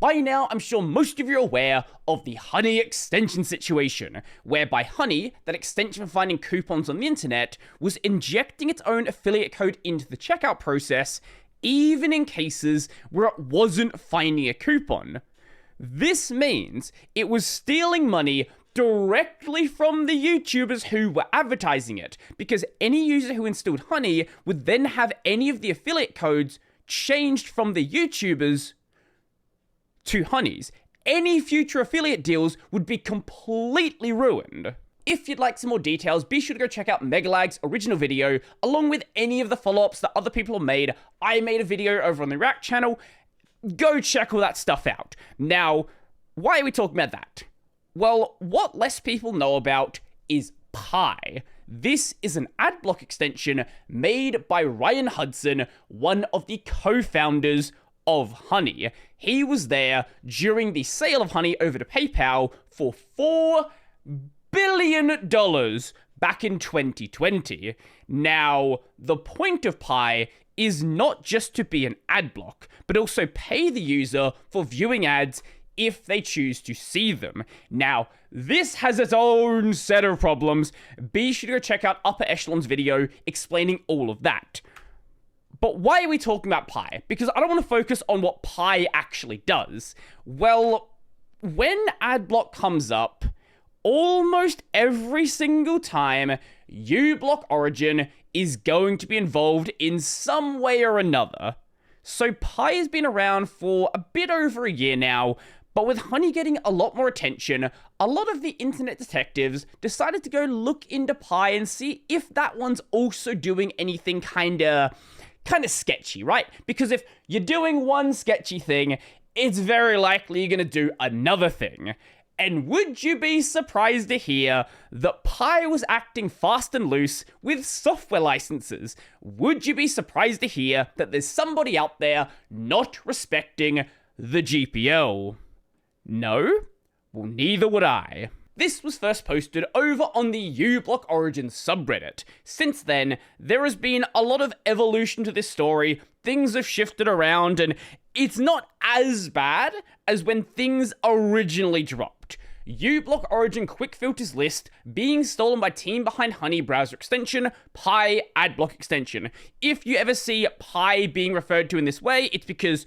By now, I'm sure most of you are aware of the Honey extension situation, whereby Honey, that extension for finding coupons on the internet, was injecting its own affiliate code into the checkout process, even in cases where it wasn't finding a coupon. This means it was stealing money directly from the YouTubers who were advertising it, because any user who installed Honey would then have any of the affiliate codes changed from the YouTubers to Honey's. Any future affiliate deals would be completely ruined. If you'd like some more details, be sure to go check out Megalag's original video, along with any of the follow-ups that other people have made. I made a video over on the React channel. Go check all that stuff out. Now, why are we talking about that? Well, what less people know about is Pi. This is an Adblock extension made by Ryan Hudson, one of the co-founders of Honey. He was there during the sale of Honey over to PayPal for $4 billion back in 2020. Now, the point of Pi is not just to be an ad block, but also pay the user for viewing ads if they choose to see them. Now, this has its own set of problems. Be sure to go check out Upper Echelon's video explaining all of that. But why are we talking about Pi? Because I don't want to focus on what Pi actually does. Well, when Adblock comes up, almost every single time, uBlock Origin is going to be involved in some way or another. So Pi has been around for a bit over a year now, but with Honey getting a lot more attention, a lot of the internet detectives decided to go look into Pi and see if that one's also doing anything kind of sketchy, right? Because if you're doing one sketchy thing, it's very likely you're going to do another thing. And would you be surprised to hear that Pi was acting fast and loose with software licenses? Would you be surprised to hear that there's somebody out there not respecting the GPL? No? Well, neither would I. This was first posted over on the uBlock Origin subreddit. Since then, there has been a lot of evolution to this story. Things have shifted around, and it's not as bad as when things originally dropped. uBlock Origin quick filters list being stolen by team behind Honey browser extension, Pi Adblock extension. If you ever see Pi being referred to in this way, it's because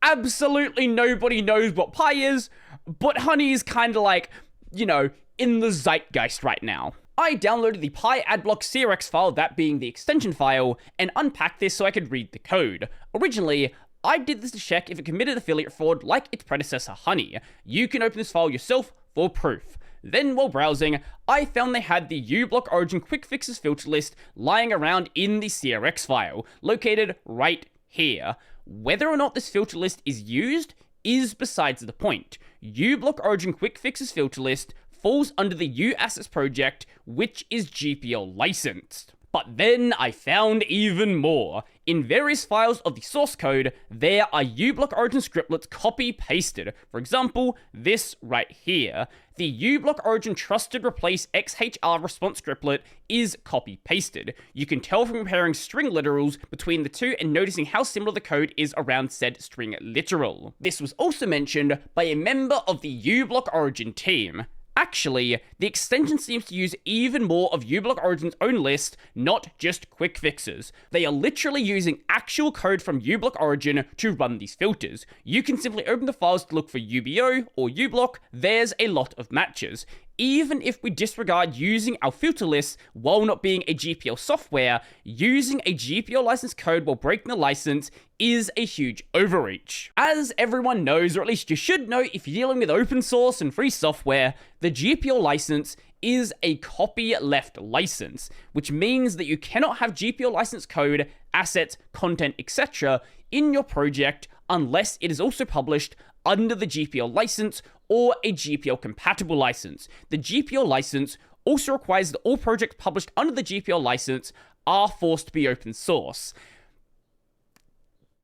absolutely nobody knows what Pi is, but Honey is kind of like, you know, in the zeitgeist right now. I downloaded the Pi Adblock CRX file, that being the extension file, and unpacked this so I could read the code. Originally, I did this to check if it committed affiliate fraud like its predecessor Honey. You can open this file yourself for proof. Then, while browsing, I found they had the uBlock Origin quick fixes filter list lying around in the CRX file, located right here. Whether or not this filter list is used is besides the point. uBlock Origin quick fixes filter list falls under the uAssets project, which is GPL licensed. But then I found even more. In various files of the source code, there are uBlock Origin scriptlets copy-pasted. For example, this right here. The uBlock Origin trusted replace XHR response scriptlet is copy-pasted. You can tell from comparing string literals between the two and noticing how similar the code is around said string literal. This was also mentioned by a member of the uBlock Origin team. Actually, the extension seems to use even more of uBlock Origin's own list, not just quick fixes. They are literally using actual code from uBlock Origin to run these filters. You can simply open the files to look for UBO or uBlock, there's a lot of matches. Even if we disregard using our filter lists while not being a GPL software, using a GPL license code while breaking the license is a huge overreach. As everyone knows, or at least you should know if you're dealing with open source and free software, the GPL license is a copyleft license, which means that you cannot have GPL license code, assets, content, etc. in your project unless it is also published under the GPL license or a GPL compatible license. The GPL license also requires that all projects published under the GPL license are forced to be open source.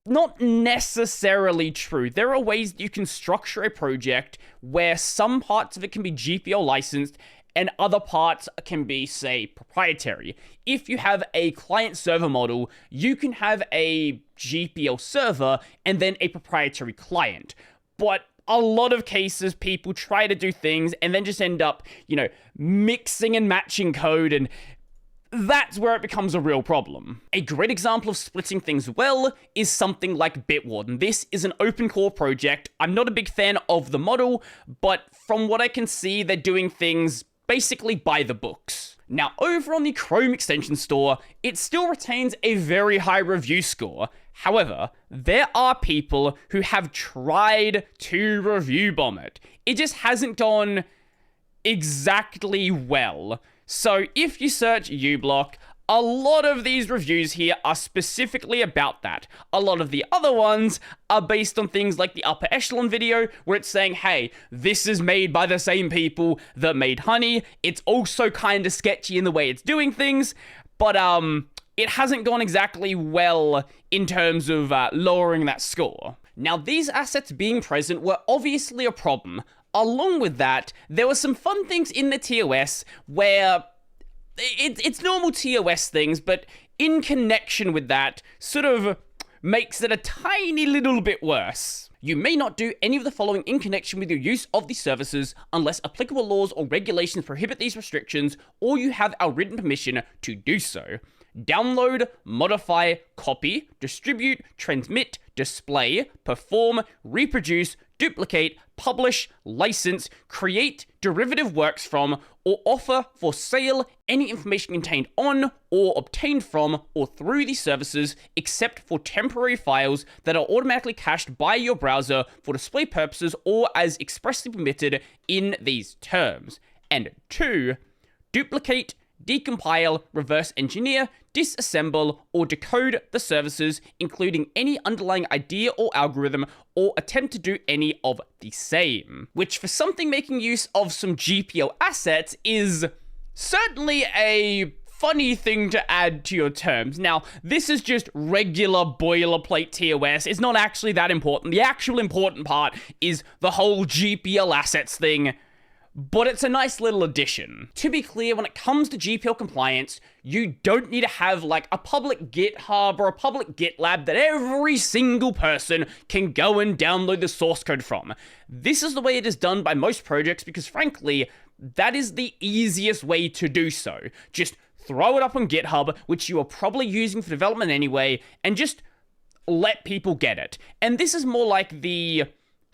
Not necessarily true. There are ways that you can structure a project where some parts of it can be GPL licensed and other parts can be, say, proprietary. If you have a client-server model, you can have a GPL server and then a proprietary client. but a lot of cases people try to do things and then just end up, mixing and matching code, and that's where it becomes a real problem. A great example of splitting things well is something like Bitwarden. This is an open core project. I'm not a big fan of the model, but from what I can see, they're doing things basically by the books. Now, over on the Chrome extension store, it still retains a very high review score. However, there are people who have tried to review bomb it. It just hasn't gone exactly well. So if you search uBlock, a lot of these reviews here are specifically about that. A lot of the other ones are based on things like the upper echelon video, where it's saying, hey, this is made by the same people that made Honey. It's also kind of sketchy in the way it's doing things, but it hasn't gone exactly well in terms of lowering that score. Now, these assets being present were obviously a problem. Along with that, there were some fun things in the TOS where it's normal TOS things, but in connection with that, sort of makes it a tiny little bit worse. You may not do any of the following in connection with your use of the services unless applicable laws or regulations prohibit these restrictions, or you have our written permission to do so. Download, modify, copy, distribute, transmit, display, perform, reproduce, duplicate, publish, license, create derivative works from, or offer for sale any information contained on or obtained from or through these services, except for temporary files that are automatically cached by your browser for display purposes or as expressly permitted in these terms. And 2, duplicate, decompile, reverse engineer, disassemble, or decode the services, including any underlying idea or algorithm, or attempt to do any of the same. Which, for something making use of some GPL assets, is certainly a funny thing to add to your terms. Now, this is just regular boilerplate TOS. It's not actually that important. The actual important part is the whole GPL assets thing, but it's a nice little addition. To be clear, when it comes to GPL compliance, you don't need to have like a public GitHub or a public GitLab that every single person can go and download the source code from. This is the way it is done by most projects because frankly, that is the easiest way to do so. Just throw it up on GitHub, which you are probably using for development anyway, and just let people get it. And this is more like the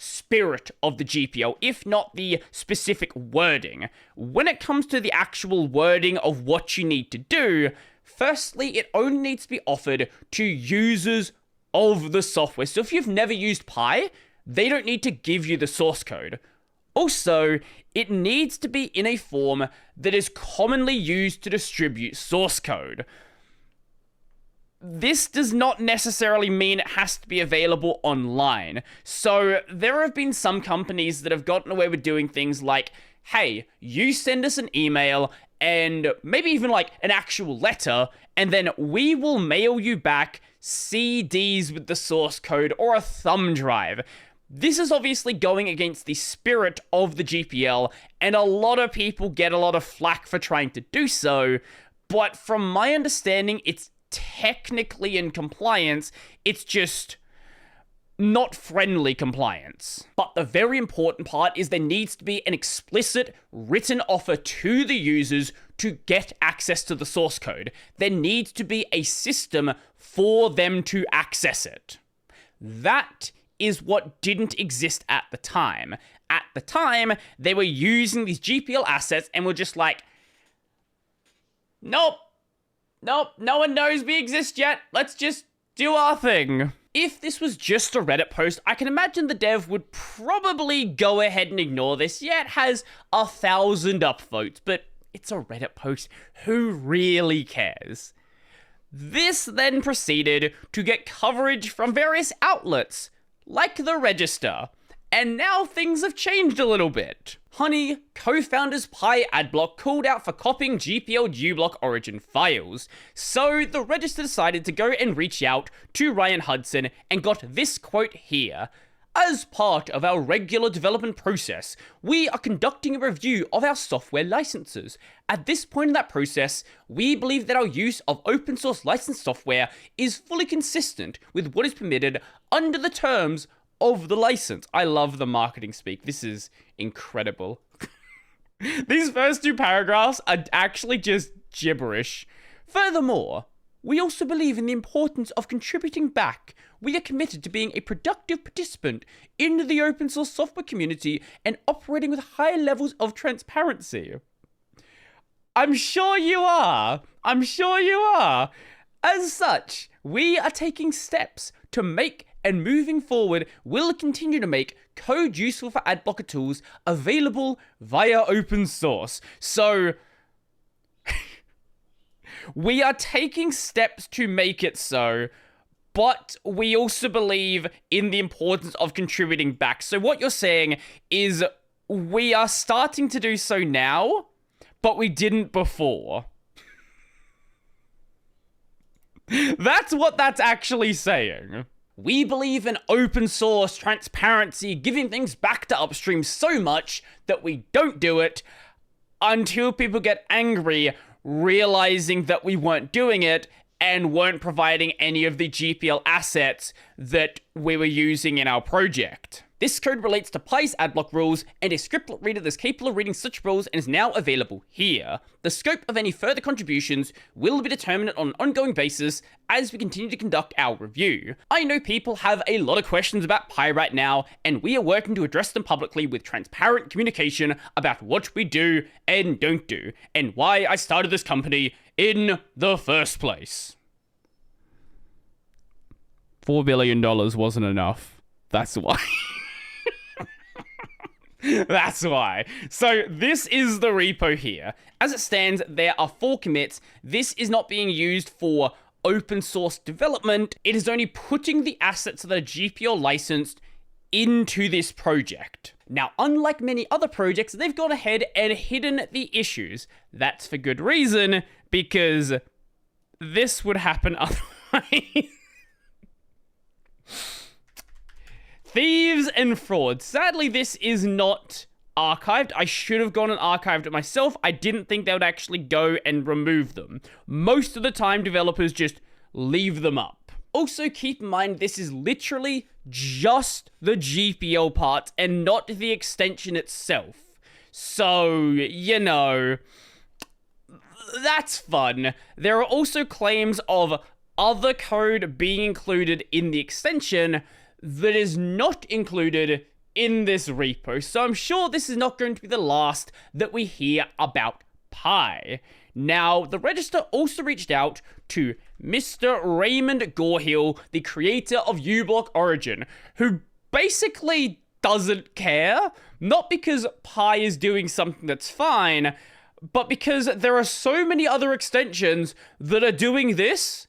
spirit of the GPL, if not the specific wording. When it comes to the actual wording of what you need to do, firstly, it only needs to be offered to users of the software. So if you've never used Pi, they don't need to give you the source code. Also, it needs to be in a form that is commonly used to distribute source code. This does not necessarily mean it has to be available online. So there have been some companies that have gotten away with doing things like, hey, you send us an email and maybe even like an actual letter, and then we will mail you back CDs with the source code or a thumb drive. This is obviously going against the spirit of the GPL, and a lot of people get a lot of flack for trying to do so, but from my understanding, it's technically in compliance, it's just not friendly compliance. But the very important part is there needs to be an explicit written offer to the users to get access to the source code. There needs to be a system for them to access it. That is what didn't exist at the time. At the time, they were using these GPL assets and were just like, nope, no one knows we exist yet. Let's just do our thing. If this was just a Reddit post, I can imagine the dev would probably go ahead and ignore this. Yeah, it has 1,000 upvotes, but it's a Reddit post. Who really cares? This then proceeded to get coverage from various outlets, like the Register. And now things have changed a little bit. Honey, co-founders Pi Adblock called out for copying GPL uBlock origin files. So the Register decided to go and reach out to Ryan Hudson and got this quote here. As part of our regular development process, we are conducting a review of our software licenses. At this point in that process, we believe that our use of open source licensed software is fully consistent with what is permitted under the terms of the license. I love the marketing speak. This is incredible. These first 2 paragraphs are actually just gibberish. Furthermore, we also believe in the importance of contributing back. We are committed to being a productive participant in the open source software community and operating with high levels of transparency. I'm sure you are. I'm sure you are. As such, we are taking steps to make and moving forward will continue to make code useful for Adblocker tools available via open source. So, we are taking steps to make it so, but we also believe in the importance of contributing back. So what you're saying is we are starting to do so now, but we didn't before. That's what that's actually saying. We believe in open source, transparency, giving things back to upstream so much that we don't do it until people get angry, realizing that we weren't doing it and weren't providing any of the GPL assets that we were using in our project. This code relates to Pi's Adblock rules and a scriptlet reader that's capable of reading such rules and is now available here. The scope of any further contributions will be determined on an ongoing basis as we continue to conduct our review. I know people have a lot of questions about Pi right now, and we are working to address them publicly with transparent communication about what we do and don't do, and why I started this company in the first place. $4 billion wasn't enough. That's why. That's why. So this is the repo here. As it stands, there are 4 commits. This is not being used for open source development. It is only putting the assets that are GPL licensed into this project. Now, unlike many other projects, they've gone ahead and hidden the issues. That's for good reason, because this would happen otherwise. Thieves and fraud. Sadly, this is not archived. I should have gone and archived it myself. I didn't think they would actually go and remove them. Most of the time, developers just leave them up. Also, keep in mind, this is literally just the GPL part and not the extension itself. So, you know, that's fun. There are also claims of other code being included in the extension that is not included in this repo. So I'm sure this is not going to be the last that we hear about Pi. Now, the Register also reached out to Mr. Raymond Gorhill, the creator of uBlock Origin, who basically doesn't care, not because Pi is doing something that's fine, but because there are so many other extensions that are doing this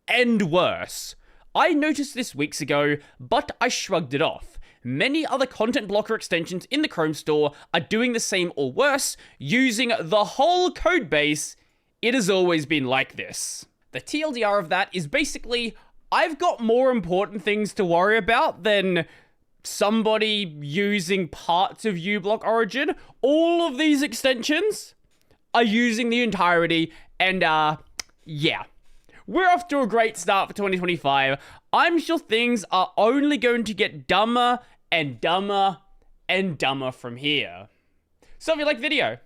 and worse. I noticed this weeks ago, but I shrugged it off. Many other content blocker extensions in the Chrome store are doing the same or worse, using the whole code base. It has always been like this. The TLDR of that is basically, I've got more important things to worry about than somebody using parts of uBlock Origin. All of these extensions are using the entirety, and yeah. We're off to a great start for 2025. I'm sure things are only going to get dumber and dumber and dumber from here. So if you like the video,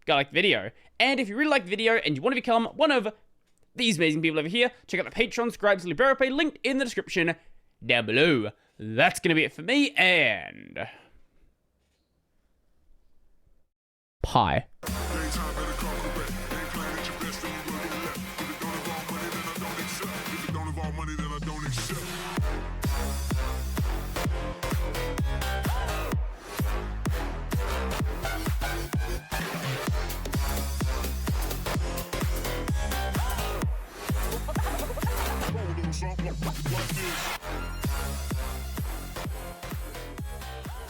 gotta like the video. And if you really like the video and you want to become one of these amazing people over here, check out the Patreon, subscribe to LiberaPay, linked in the description down below. That's gonna be it for me, and Pi.